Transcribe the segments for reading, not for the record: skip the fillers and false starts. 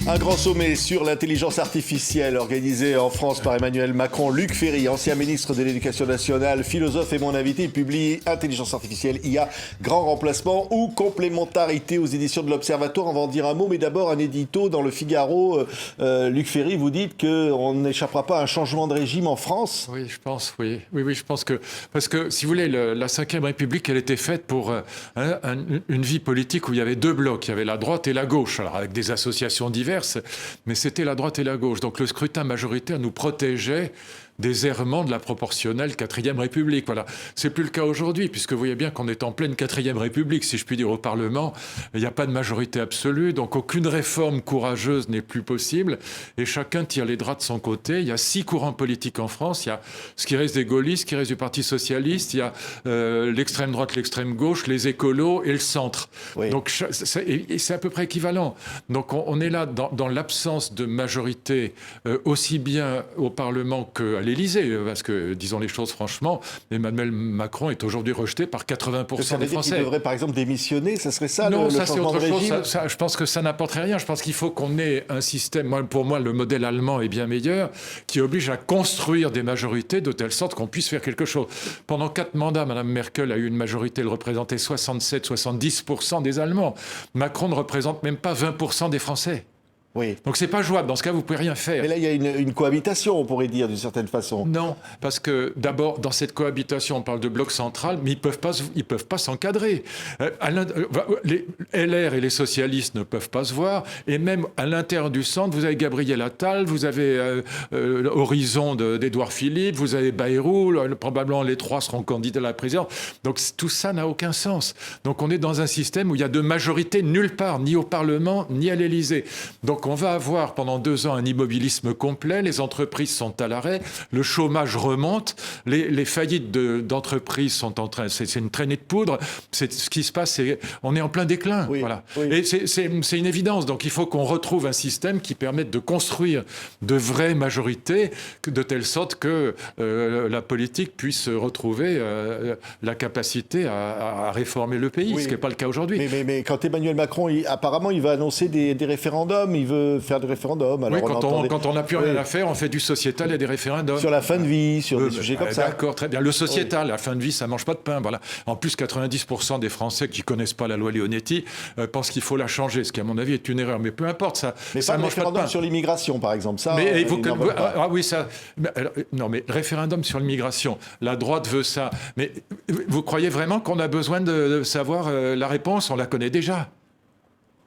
Un grand sommet sur l'intelligence artificielle organisé en France par Emmanuel Macron. Luc Ferry, ancien ministre de l'Éducation nationale, philosophe et mon invité, il publie Intelligence artificielle, IA, grand remplacement ou complémentarité aux éditions de l'Observatoire. On va en dire un mot, mais d'abord un édito dans le Figaro. Luc Ferry, vous dites qu'on n'échappera pas à un changement de régime en France. Oui, je pense, oui, je pense que... Parce que, si vous voulez, la Ve République, elle était faite pour une vie politique où il y avait deux blocs. Il y avait la droite et la gauche, alors avec des associations diverses, mais c'était la droite et la gauche. Donc le scrutin majoritaire nous protégeait des errements de la proportionnelle 4e République. Voilà. C'est plus le cas aujourd'hui, puisque vous voyez bien qu'on est en pleine 4e République, si je puis dire, au Parlement. Il n'y a pas de majorité absolue, donc aucune réforme courageuse n'est plus possible, et chacun tire les draps de son côté. Il y a 6 courants politiques en France. Il y a ce qui reste des gaullistes, ce qui reste du Parti socialiste, il y a l'extrême droite, l'extrême gauche, les écolos et le centre. Oui. Donc c'est à peu près équivalent. Donc on est là dans l'absence de majorité, aussi bien au Parlement qu'à l'Élysée, parce que, disons les choses franchement, Emmanuel Macron est aujourd'hui rejeté par 80% des Français. Il devrait par exemple démissionner, ça serait ça non, le ça, changement de régime? Je pense que ça n'apporterait rien. Je pense qu'il faut qu'on ait un système, pour moi le modèle allemand est bien meilleur, qui oblige à construire des majorités de telle sorte qu'on puisse faire quelque chose. Pendant 4 mandats, Mme Merkel a eu une majorité, elle représentait 67-70% des Allemands. Macron ne représente même pas 20% des Français. Oui. Donc c'est pas jouable. Dans ce cas, vous pouvez rien faire. Mais là, il y a une cohabitation, on pourrait dire, d'une certaine façon. Non, parce que d'abord, dans cette cohabitation, on parle de bloc central, mais ils peuvent pas s'encadrer. Les LR et les socialistes ne peuvent pas se voir, et même à l'intérieur du centre, vous avez Gabriel Attal, vous avez Horizon d'Édouard Philippe, vous avez Bayrou, probablement les 3 seront candidats à la présidence. Donc tout ça n'a aucun sens. Donc on est dans un système où il y a de majorité nulle part, ni au Parlement, ni à l'Élysée. Donc on va avoir pendant 2 ans un immobilisme complet, les entreprises sont à l'arrêt, le chômage remonte, les faillites d'entreprises sont en train, c'est une traînée de poudre, ce qui se passe, on est en plein déclin. Oui, voilà. Oui. Et c'est une évidence, donc il faut qu'on retrouve un système qui permette de construire de vraies majorités, de telle sorte que la politique puisse retrouver la capacité à réformer le pays, ce qui n'est pas le cas aujourd'hui. Mais quand Emmanuel Macron, apparemment, il va annoncer des référendums, il veut faire des référendums. Alors oui, quand on n'a plus rien à faire, on fait du sociétal et des référendums. Sur la fin de vie, sur des sujets comme ça. D'accord, très bien. Le sociétal, la fin de vie, ça ne mange pas de pain. Voilà. En plus, 90% des Français qui ne connaissent pas la loi Leonetti pensent qu'il faut la changer, ce qui, à mon avis, est une erreur. Mais peu importe, ça ne mange pas de pain. Sur l'immigration, par exemple. Ça, mais il faut que... oui, ça... Non, mais référendum sur l'immigration, la droite veut ça. Mais vous croyez vraiment qu'on a besoin de savoir la réponse? On la connaît déjà.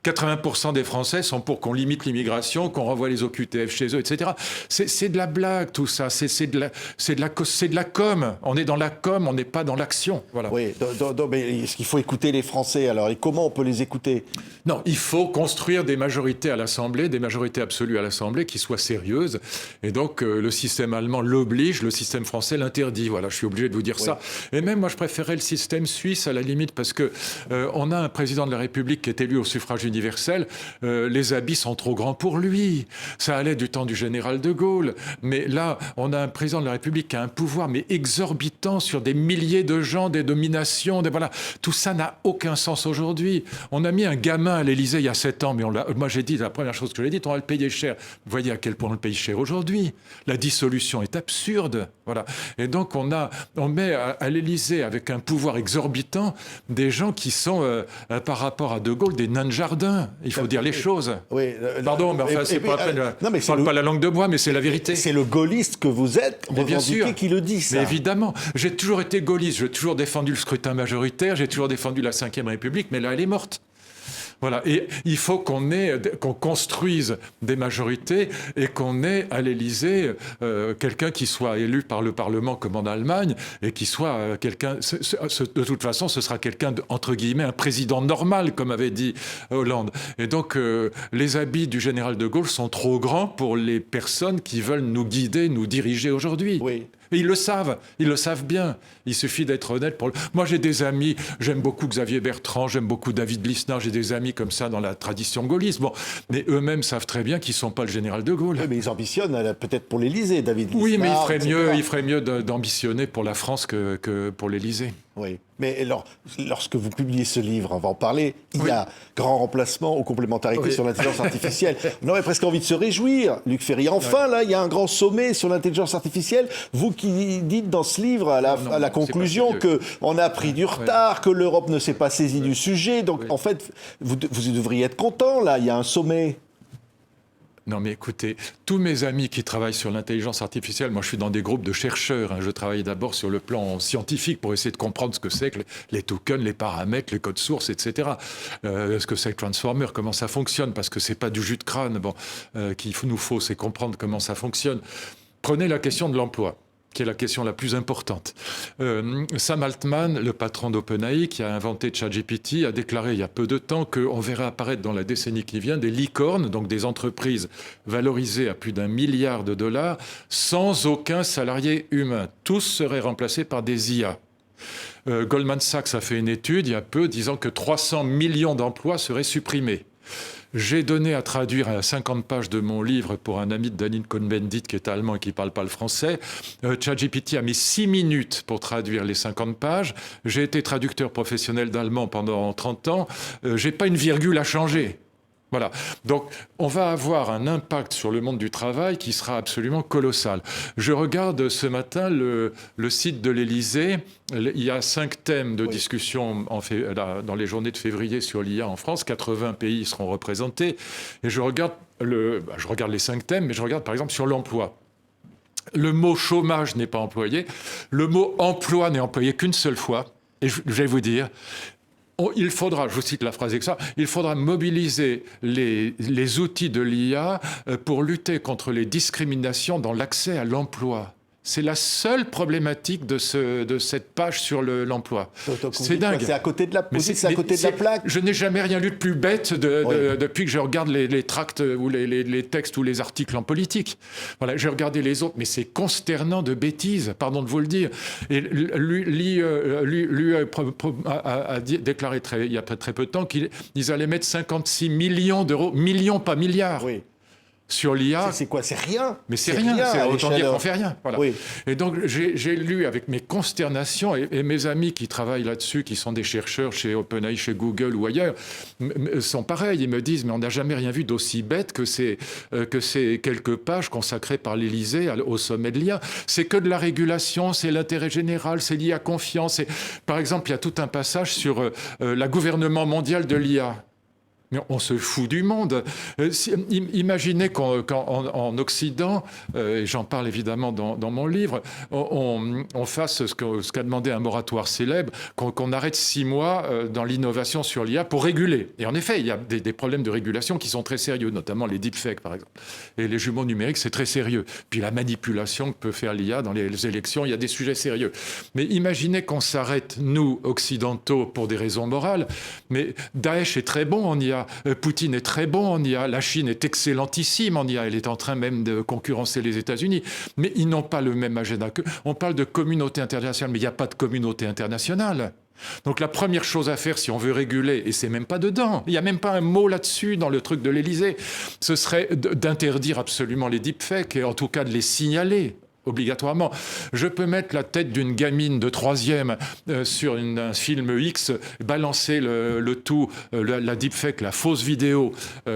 80% des Français sont pour qu'on limite l'immigration, qu'on renvoie les OQTF chez eux, etc. C'est de la blague, tout ça. C'est de la com. On est dans la com, on n'est pas dans l'action. Voilà. Oui, mais est-ce qu'il faut écouter les Français alors? Et comment on peut les écouter? Non, il faut construire des majorités à l'Assemblée, des majorités absolues à l'Assemblée qui soient sérieuses. Et donc, le système allemand l'oblige, le système français l'interdit. Voilà, je suis obligé de vous dire ça. Et même, moi, je préférais le système suisse à la limite parce que on a un président de la République qui est élu au suffrage universel, les habits sont trop grands pour lui. Ça allait du temps du général de Gaulle. Mais là, on a un président de la République qui a un pouvoir mais exorbitant sur des milliers de gens, des dominations, voilà. Tout ça n'a aucun sens aujourd'hui. On a mis un gamin à l'Élysée il y a 7 ans, mais moi j'ai dit, la première chose que j'ai dit, on va le payer cher. Vous voyez à quel point on le paye cher aujourd'hui. La dissolution est absurde. Voilà. Et donc on met à l'Élysée avec un pouvoir exorbitant des gens qui sont, par rapport à de Gaulle, des nains de jardin. Il faut dire les choses. Oui, pardon, mais enfin, c'est pas la peine. Non, mais je ne parle pas la langue de bois, mais c'est la vérité. C'est le gaulliste que vous êtes, revendiqué, qui le dit, ça. Mais évidemment. J'ai toujours été gaulliste. J'ai toujours défendu le scrutin majoritaire. J'ai toujours défendu la Ve République, mais là, elle est morte. Voilà. Et il faut qu'on construise des majorités et qu'on ait à l'Élysée quelqu'un qui soit élu par le Parlement comme en Allemagne et qui soit quelqu'un... De toute façon, ce sera quelqu'un, entre guillemets, un président normal, comme avait dit Hollande. Et donc, les habits du général de Gaulle sont trop grands pour les personnes qui veulent nous guider, nous diriger aujourd'hui. Oui. Et ils le savent bien. Il suffit d'être honnête. Moi, j'ai des amis, j'aime beaucoup Xavier Bertrand, j'aime beaucoup David Lisnard, j'ai des amis comme ça dans la tradition gaulliste. Bon, mais eux-mêmes savent très bien qu'ils ne sont pas le général de Gaulle. Oui, mais ils ambitionnent peut-être pour l'Élysée, David Lisnard. Oui, mais il ferait mieux d'ambitionner pour la France que pour l'Élysée. Oui, mais alors, lorsque vous publiez ce livre, on va en parler, il y a grand remplacement aux complémentarités sur l'intelligence artificielle. On aurait presque envie de se réjouir, Luc Ferry. Enfin, là, il y a un grand sommet sur l'intelligence artificielle. Vous qui dites dans ce livre, à la conclusion, qu'on a pris du retard, que l'Europe ne s'est pas saisie du sujet. Donc, en fait, vous devriez être content, là, il y a un sommet. Non mais écoutez, tous mes amis qui travaillent sur l'intelligence artificielle, moi je suis dans des groupes de chercheurs, je travaille d'abord sur le plan scientifique pour essayer de comprendre ce que c'est que les tokens, les paramètres, les codes sources, etc. Ce que c'est que Transformer, comment ça fonctionne, parce que c'est pas du jus de crâne qu'il nous faut, c'est comprendre comment ça fonctionne. Prenez la question de l'emploi, qui est la question la plus importante. Sam Altman, le patron d'OpenAI, qui a inventé ChatGPT, a déclaré il y a peu de temps qu'on verrait apparaître dans la décennie qui vient des licornes, donc des entreprises valorisées à plus d'1 milliard de dollars, sans aucun salarié humain. Tous seraient remplacés par des IA. Goldman Sachs a fait une étude il y a peu disant que 300 millions d'emplois seraient supprimés. J'ai donné à traduire à 50 pages de mon livre pour un ami de Danine Cohn-Bendit qui est allemand et qui ne parle pas le français. ChatGPT a mis 6 minutes pour traduire les 50 pages. J'ai été traducteur professionnel d'allemand pendant 30 ans. J'ai pas une virgule à changer. Voilà. Donc, on va avoir un impact sur le monde du travail qui sera absolument colossal. Je regarde ce matin le site de l'Élysée. Il y a 5 thèmes de discussion dans les journées de février sur l'IA en France. 80 pays seront représentés. Et je regarde les 5 thèmes, mais je regarde par exemple sur l'emploi. Le mot chômage n'est pas employé. Le mot emploi n'est employé qu'une seule fois. Et je vais vous dire... il faudra, je vous cite la phrase exacte, il faudra mobiliser les outils de l'IA pour lutter contre les discriminations dans l'accès à l'emploi. C'est la seule problématique de cette page sur l'emploi. C'est dingue. C'est à côté de la plaque. Je n'ai jamais rien lu de plus bête depuis que je regarde les tracts ou les textes ou les articles en politique. Voilà, j'ai regardé les autres, mais c'est consternant de bêtises, pardon de vous le dire. Et lui a déclaré il y a très peu de temps qu'ils allaient mettre 56 millions d'euros, millions pas milliards. Oui. Sur l'IA. C'est quoi? C'est rien. Mais c'est rien. C'est autant dire qu'on fait rien. Voilà. Oui. Et donc, j'ai lu avec mes consternations, et mes amis qui travaillent là-dessus, qui sont des chercheurs chez OpenAI, chez Google ou ailleurs, sont pareils. Ils me disent, mais on n'a jamais rien vu d'aussi bête que ces quelques pages consacrées par l'Élysée au sommet de l'IA. C'est que de la régulation, c'est l'intérêt général, c'est l'IA confiance. Par exemple, il y a tout un passage sur la gouvernement mondial de l'IA. Mais on se fout du monde. Imaginez qu'en Occident, et j'en parle évidemment dans mon livre, on fasse ce qu'a demandé un moratoire célèbre, qu'on arrête 6 mois dans l'innovation sur l'IA pour réguler. Et en effet, il y a des problèmes de régulation qui sont très sérieux, notamment les deepfakes, par exemple. Et les jumeaux numériques, c'est très sérieux. Puis la manipulation que peut faire l'IA dans les élections, il y a des sujets sérieux. Mais imaginez qu'on s'arrête, nous, occidentaux, pour des raisons morales. Mais Daesh est très bon en IA. Poutine est très bon en IA, la Chine est excellentissime en IA, elle est en train même de concurrencer les États-Unis, mais ils n'ont pas le même agenda qu'eux. On parle de communauté internationale, mais il n'y a pas de communauté internationale. Donc la première chose à faire si on veut réguler, et c'est même pas dedans, il n'y a même pas un mot là-dessus dans le truc de l'Élysée, ce serait d'interdire absolument les deepfakes, et en tout cas de les signaler obligatoirement. Je peux mettre la tête d'une gamine de 3e sur un film X, balancer le tout, la deepfake, la fausse vidéo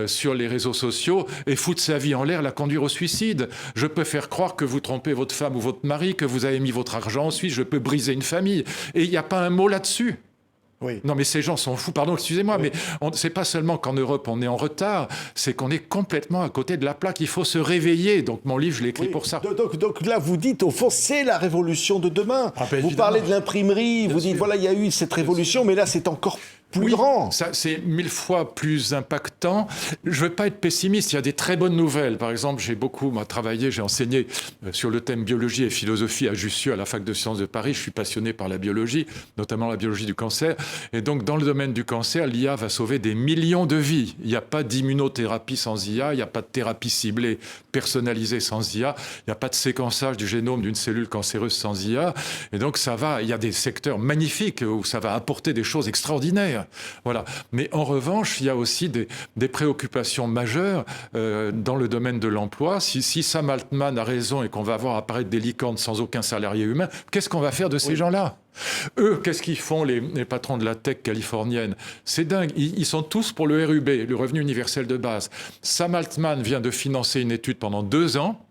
sur les réseaux sociaux et foutre sa vie en l'air, la conduire au suicide. Je peux faire croire que vous trompez votre femme ou votre mari, que vous avez mis votre argent en Suisse. Je peux briser une famille. Et il n'y a pas un mot là-dessus. Oui. Non mais ces gens sont fous, pardon, excusez-moi, oui. Mais c'est pas seulement qu'en Europe on est en retard, c'est qu'on est complètement à côté de la plaque, il faut se réveiller, donc mon livre je l'ai écrit pour ça. Donc là vous dites, au fond c'est la révolution de demain, vous parlez de l'imprimerie, vous dites voilà il y a eu cette révolution, mais là c'est encore plus grand. Ça, c'est 1000 fois plus impactant. Je ne veux pas être pessimiste, il y a des très bonnes nouvelles. Par exemple, j'ai beaucoup travaillé, j'ai enseigné sur le thème biologie et philosophie à Jussieu, à la fac de sciences de Paris. Je suis passionné par la biologie, notamment la biologie du cancer. Et donc, dans le domaine du cancer, l'IA va sauver des millions de vies. Il n'y a pas d'immunothérapie sans IA, il n'y a pas de thérapie ciblée personnalisée sans IA, il n'y a pas de séquençage du génome d'une cellule cancéreuse sans IA. Et donc, ça va, il y a des secteurs magnifiques où ça va apporter des choses extraordinaires. rien. Voilà. Mais en revanche, il y a aussi des préoccupations majeures dans le domaine de l'emploi. Si Sam Altman a raison et qu'on va voir apparaître des licornes sans aucun salarié humain, qu'est-ce qu'on va faire de ces gens-là ? Eux, qu'est-ce qu'ils font, les patrons de la tech californienne ? C'est dingue. Ils sont tous pour le RUB, le revenu universel de base. Sam Altman vient de financer une étude pendant 2 ans.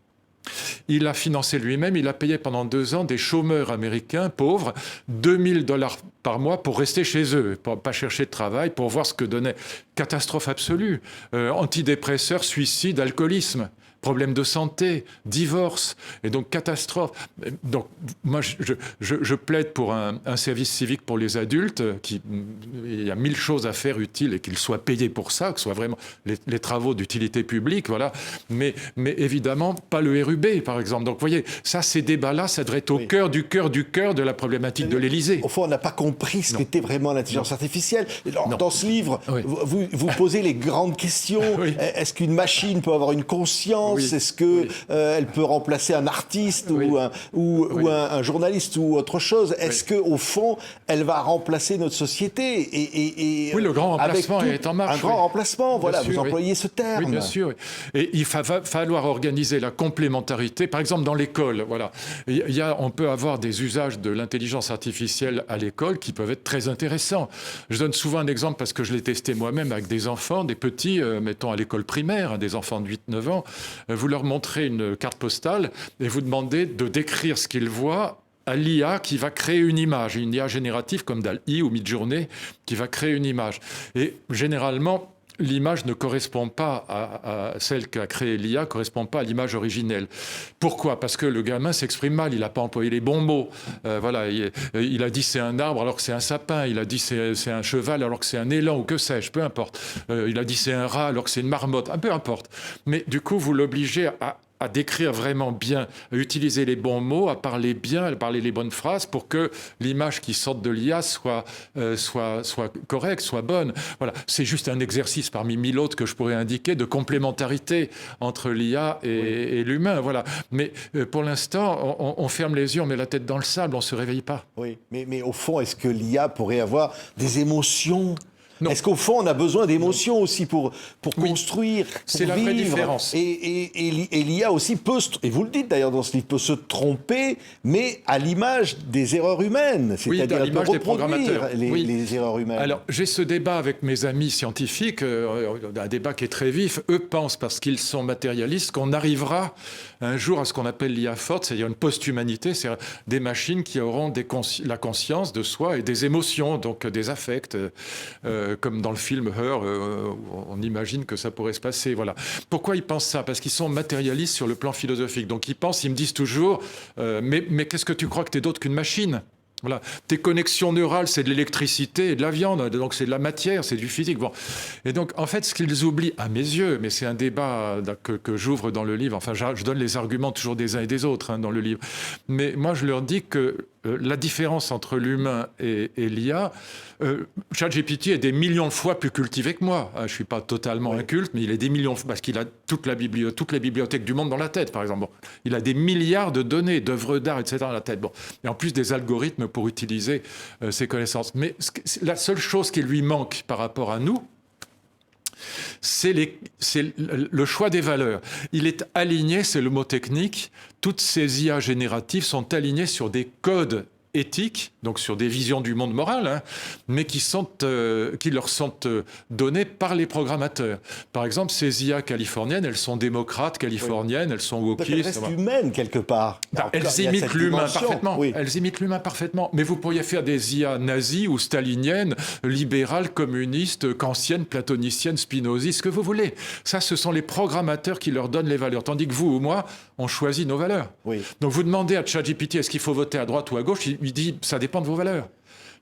Il a financé lui-même, il a payé pendant 2 ans des chômeurs américains pauvres $2 000 par mois pour rester chez eux, pour pas chercher de travail, pour voir ce que donnait. Catastrophe absolue. Antidépresseurs, suicide, alcoolisme. Problèmes de santé, divorce, et donc catastrophe. Donc moi, je plaide pour un service civique pour les adultes. Il y a 1000 choses à faire utiles et qu'ils soient payés pour ça, que ce soit vraiment les travaux d'utilité publique, voilà. Mais évidemment, pas le RUB, par exemple. Donc vous voyez, ces débats-là, ça devrait être au cœur de la problématique de l'Élysée. Au fond, on n'a pas compris ce qu'était vraiment l'intelligence artificielle. Dans ce livre, vous posez les grandes questions. Est-ce qu'une machine peut avoir une conscience ? Est-ce qu'elle peut remplacer un artiste ou un journaliste ou autre chose ? Est-ce qu'au fond, elle va remplacer notre société Oui, le grand remplacement est en marche. Un grand remplacement, voilà, vous employez ce terme. Oui, bien sûr. Et il va falloir organiser la complémentarité, par exemple dans l'école. Voilà. On peut avoir des usages de l'intelligence artificielle à l'école qui peuvent être très intéressants. Je donne souvent un exemple parce que je l'ai testé moi-même avec des enfants, des petits, mettons à l'école primaire, des enfants de 8-9 ans. Vous leur montrez une carte postale et vous demandez de décrire ce qu'ils voient à l'IA qui va créer une image, une IA générative comme DALL-E ou Midjourney qui va créer une image. Et généralement, l'image ne correspond pas à celle qu'a créée l'IA, ne correspond pas à l'image originelle. Pourquoi ? Parce que le gamin s'exprime mal, il n'a pas employé les bons mots. Voilà, il a dit c'est un arbre alors que c'est un sapin, il a dit c'est un cheval alors que c'est un élan ou que sais-je, peu importe. Il a dit c'est un rat alors que c'est une marmotte, peu importe. Mais du coup, vous l'obligez à décrire vraiment bien, à utiliser les bons mots, à parler bien, à parler les bonnes phrases pour que l'image qui sorte de l'IA soit correcte, soit bonne. Voilà, c'est juste un exercice parmi 1000 autres que je pourrais indiquer de complémentarité entre l'IA et l'humain. Voilà. Mais pour l'instant, on ferme les yeux, on met la tête dans le sable, on ne se réveille pas. Oui, mais au fond, est-ce que l'IA pourrait avoir des émotions ? Non. Est-ce qu'au fond, on a besoin d'émotions aussi pour construire, pour c'est vivre ? La vraie différence. Et l'IA aussi peut, et vous le dites d'ailleurs dans ce livre, peut se tromper, mais à l'image des erreurs humaines, c'est-à-dire à l'image des programmateurs. Les erreurs humaines. Alors, j'ai ce débat avec mes amis scientifiques, un débat qui est très vif. Eux pensent, parce qu'ils sont matérialistes, qu'on arrivera un jour à ce qu'on appelle l'IA forte, c'est-à-dire une post-humanité, c'est-à-dire des machines qui auront la conscience de soi et des émotions, donc des affects, comme dans le film Her, on imagine que ça pourrait se passer. Voilà. Pourquoi ils pensent ça ? Parce qu'ils sont matérialistes sur le plan philosophique. Donc ils me disent toujours, mais qu'est-ce que tu crois que t'es d'autre qu'une machine ? Voilà. Tes connexions neurales, c'est de l'électricité et de la viande, donc c'est de la matière, c'est du physique. Bon. Et donc, en fait, ce qu'ils oublient, à mes yeux, mais c'est un débat que j'ouvre dans le livre, enfin, je donne les arguments toujours des uns et des autres dans le livre, mais moi, je leur dis que la différence entre l'humain et l'IA, ChatGPT est des millions de fois plus cultivé que moi. Je ne suis pas totalement inculte, mais il est des millions de fois, parce qu'il a toutes les bibliothèques du monde dans la tête, par exemple. Bon. Il a des milliards de données, d'œuvres d'art, etc. dans la tête. Bon. Et en plus, des algorithmes pour utiliser ses connaissances. Mais la seule chose qui lui manque par rapport à nous, c'est le choix des valeurs. Il est aligné, c'est le mot technique, toutes ces IA génératives sont alignées sur des codes éthiques, donc sur des visions du monde moral, mais qui leur sont données par les programmateurs. Par exemple, ces IA californiennes, elles sont démocrates californiennes, elles sont wokistes. Elles restent humaines quelque part. Elles imitent l'humain parfaitement. Oui. Elles imitent l'humain parfaitement. Mais vous pourriez faire des IA nazies ou staliniennes, libérales, communistes, kantiennes, platoniciennes, spinozistes, ce que vous voulez. Ça, ce sont les programmateurs qui leur donnent les valeurs. Tandis que vous ou moi, on choisit nos valeurs. Oui. Donc vous demandez à ChatGPT, est-ce qu'il faut voter à droite ou à gauche ? Il dit, ça dépend de vos valeurs.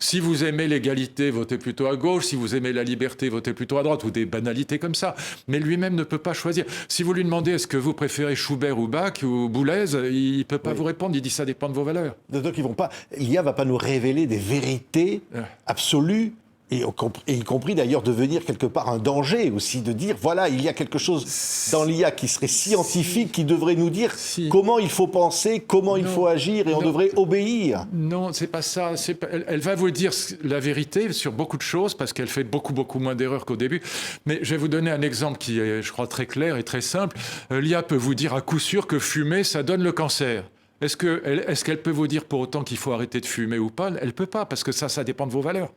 Si vous aimez l'égalité, votez plutôt à gauche. Si vous aimez la liberté, votez plutôt à droite. Ou des banalités comme ça. Mais lui-même ne peut pas choisir. Si vous lui demandez est-ce que vous préférez Schubert ou Bach ou Boulez, il ne peut pas vous répondre. Il dit ça dépend de vos valeurs. Donc l'IA ne va pas nous révéler des vérités absolues Et y compris d'ailleurs devenir quelque part un danger aussi, de dire voilà, il y a quelque chose dans l'IA qui serait scientifique, qui devrait nous dire comment il faut penser, comment il faut agir, et on devrait obéir. Non, c'est pas ça. Elle va vous dire la vérité sur beaucoup de choses parce qu'elle fait beaucoup moins d'erreurs qu'au début. Mais je vais vous donner un exemple qui est, je crois, très clair et très simple. L'IA peut vous dire à coup sûr que fumer, ça donne le cancer. Est-ce qu'elle peut vous dire pour autant qu'il faut arrêter de fumer ou pas? Elle peut pas, parce que ça dépend de vos valeurs.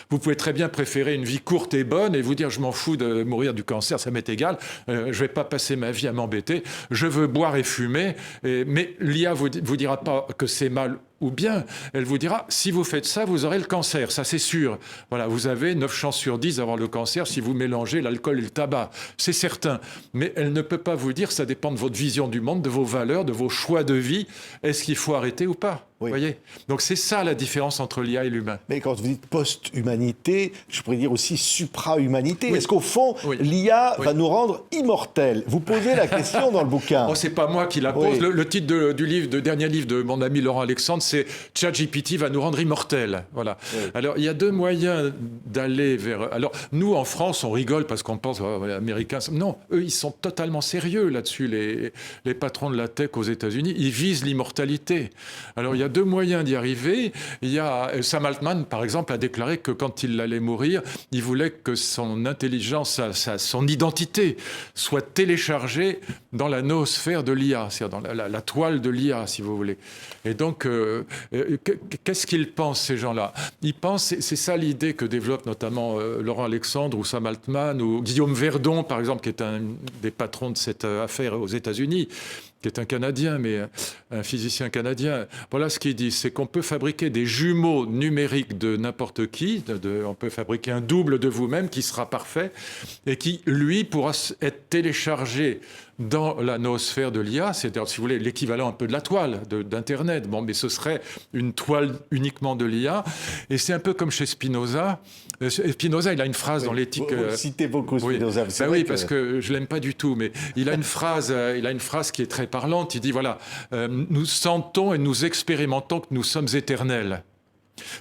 Vous pouvez très bien préférer une vie courte et bonne et vous dire je m'en fous de mourir du cancer, ça m'est égal, je ne vais pas passer ma vie à m'embêter, je veux boire et fumer, mais l'IA vous dira pas que c'est mal ou bien, elle vous dira, si vous faites ça, vous aurez le cancer, ça c'est sûr. Voilà, vous avez 9 chances sur 10 d'avoir le cancer si vous mélangez l'alcool et le tabac, c'est certain. Mais elle ne peut pas vous dire, ça dépend de votre vision du monde, de vos valeurs, de vos choix de vie, est-ce qu'il faut arrêter ou pas? Oui. Voyez. Donc c'est ça la différence entre l'IA et l'humain. Mais quand vous dites post-humanité, je pourrais dire aussi supra-humanité. Oui. Est-ce qu'au fond, l'IA va nous rendre immortels? Vous posez la question dans le bouquin. Oh, c'est pas moi qui la pose. Le titre du dernier livre de mon ami Laurent Alexandre, c'est ChatGPT va nous rendre immortels. Voilà. Oui. Alors il y a 2 moyens d'aller vers. Alors nous en France, on rigole parce qu'on pense les Américains. Non, eux ils sont totalement sérieux là-dessus. Les patrons de la tech aux États-Unis, ils visent l'immortalité. Alors il y a 2 moyens d'y arriver. Il y a Sam Altman, par exemple, a déclaré que quand il allait mourir, il voulait que son intelligence, son identité, soit téléchargée dans la noosphère de l'IA, c'est-à-dire dans la toile de l'IA, si vous voulez. Et donc, qu'est-ce qu'ils pensent, ces gens-là? Ils pensent, c'est ça l'idée que développe notamment Laurent Alexandre ou Sam Altman ou Guillaume Verdon, par exemple, qui est un des patrons de cette affaire aux États-Unis, qui est un Canadien, mais un physicien canadien. Voilà ce qu'il dit, c'est qu'on peut fabriquer des jumeaux numériques de n'importe qui, on peut fabriquer un double de vous-même qui sera parfait et qui, lui, pourra être téléchargé dans la noosphère de l'IA, c'est-à-dire, si vous voulez, l'équivalent un peu de la toile d'Internet. Bon, mais ce serait une toile uniquement de l'IA. Et c'est un peu comme chez Spinoza. Spinoza, il a une phrase dans l'éthique... Vous citez beaucoup Spinoza. Oui, parce que je ne l'aime pas du tout, mais il a une phrase qui est très parlante. Il dit, voilà, nous sentons et nous expérimentons que nous sommes éternels.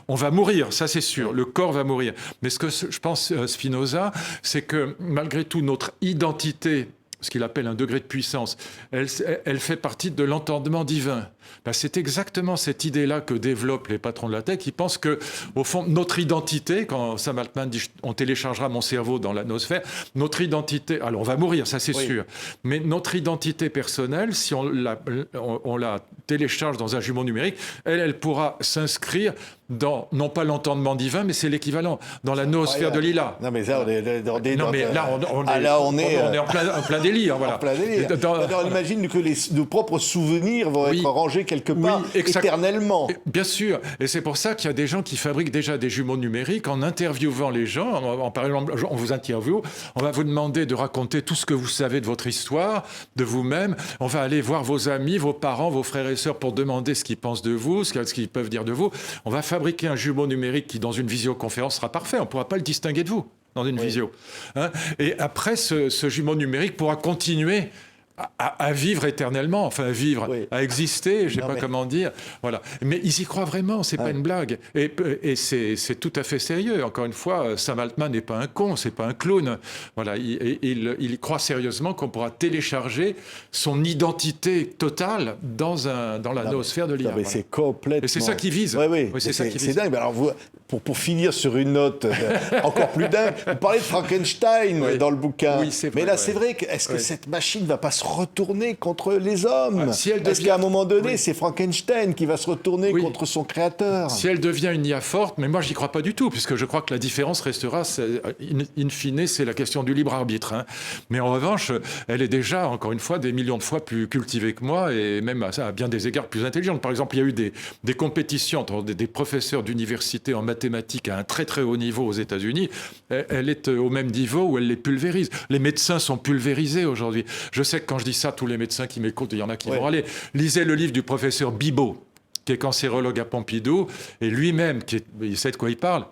On va mourir, ça c'est sûr, le corps va mourir. Mais ce que je pense, Spinoza, c'est que malgré tout, notre identité, ce qu'il appelle un degré de puissance, elle fait partie de l'entendement divin. Ben, c'est exactement cette idée-là que développent les patrons de la tech. Ils pensent que, au fond, notre identité, quand Sam Altman dit « on téléchargera mon cerveau dans la noosphère », notre identité, alors on va mourir, ça c'est sûr, mais notre identité personnelle, si on la télécharge dans un jumeau numérique, elle pourra s'inscrire dans, non pas l'entendement divin, mais c'est l'équivalent, dans la noosphère de l'IA. Non mais ça, on est dans des... Non mais là, on est en plein délire. Voilà. En plein délire. Alors, on imagine que nos propres souvenirs vont être rangés quelque part éternellement. Bien sûr. Et c'est pour ça qu'il y a des gens qui fabriquent déjà des jumeaux numériques en interviewant les gens. Par exemple, on vous interviewe, on va vous demander de raconter tout ce que vous savez de votre histoire, de vous-même. On va aller voir vos amis, vos parents, vos frères et sœurs pour demander ce qu'ils pensent de vous, ce qu'ils peuvent dire de vous. On va fabriquer un jumeau numérique qui, dans une visioconférence, sera parfait. On ne pourra pas le distinguer de vous dans une visio. Hein, et après, ce jumeau numérique pourra continuer à vivre éternellement, enfin à vivre, à exister, je ne sais pas comment dire. Voilà. Mais ils y croient vraiment, c'est pas une blague. Et c'est tout à fait sérieux. Encore une fois, Sam Altman n'est pas un con, c'est pas un clown. Voilà. Il croit sérieusement qu'on pourra télécharger son identité totale dans la noosphère de l'IA. Mais c'est complètement... Et c'est ça qu'ils visent. C'est dingue. Alors, pour finir sur une note encore plus dingue, vous parlez de Frankenstein dans le bouquin. Oui, c'est vrai. Mais là, c'est vrai que est-ce que cette machine ne va pas se retourner contre les hommes? Est-ce qu'à un moment donné, c'est Frankenstein qui va se retourner contre son créateur? Si elle devient une IA forte, mais moi, j'y crois pas du tout, puisque je crois que la différence restera, in fine, c'est la question du libre arbitre. Hein. Mais en revanche, elle est déjà, encore une fois, des millions de fois plus cultivée que moi, et même à bien des égards plus intelligente. Par exemple, il y a eu des compétitions entre des professeurs d'université en mathématiques à un très très haut niveau aux États-Unis. Elle est au même niveau où elle les pulvérise. Les médecins sont pulvérisés aujourd'hui. Je sais que quand je dis ça, tous les médecins qui m'écoutent, il y en a qui vont aller. Lisez le livre du professeur Bibot. qui est cancérologue à Pompidou, et lui-même, il sait de quoi il parle,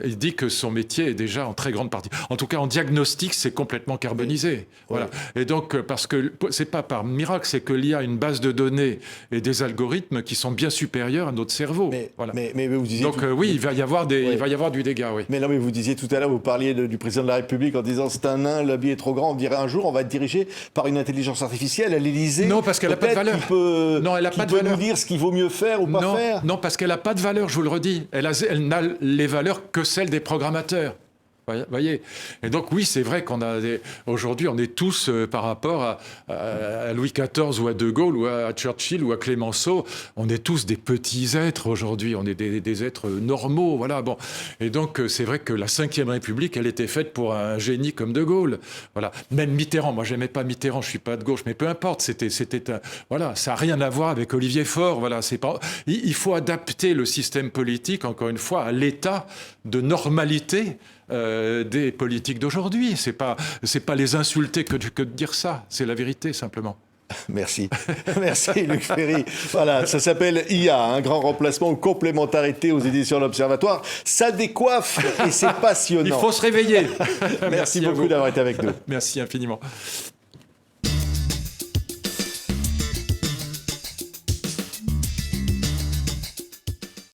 il dit que son métier est déjà en très grande partie. En tout cas, en diagnostic, c'est complètement carbonisé. Oui. Voilà. Et donc, parce que c'est pas par miracle, c'est qu'il y a une base de données et des algorithmes qui sont bien supérieurs à notre cerveau. Voilà. Mais vous disiez donc, oui, il va y avoir du dégât, oui. Mais non, mais vous disiez tout à l'heure, vous parliez du président de la République en disant c'est un nain, le lobby est trop grand. On dirait un jour, on va être dirigé par une intelligence artificielle à l'Élysée. Non, parce qu'elle n'a pas de valeur. Non, elle n'a pas de valeur. Nous dire ce qu'il vaut mieux faire ou pas faire. Non, parce qu'elle n'a pas de valeur, je vous le redis. Elle n'a les valeurs que celles des programmateurs. Voyez. Et donc oui, c'est vrai aujourd'hui, on est tous par rapport à Louis XIV ou à De Gaulle ou à Churchill ou à Clémenceau, on est tous des petits êtres aujourd'hui. On est des êtres normaux, voilà. Bon. Et donc c'est vrai que la Ve République, elle était faite pour un génie comme De Gaulle. Voilà. Même Mitterrand. Moi, j'aimais pas Mitterrand. Je suis pas de gauche, mais peu importe. Voilà. Ça a rien à voir avec Olivier Faure. Voilà. Il faut adapter le système politique, encore une fois, à l'état de normalité des politiques d'aujourd'hui. C'est pas les insulter que de dire ça. C'est la vérité, simplement. Merci. Merci, Luc Ferry. Voilà, ça s'appelle IA, un grand remplacement ou complémentarité aux éditions de l'Observatoire. Ça décoiffe et c'est passionnant. Il faut se réveiller. Merci beaucoup d'avoir été avec nous. Merci infiniment.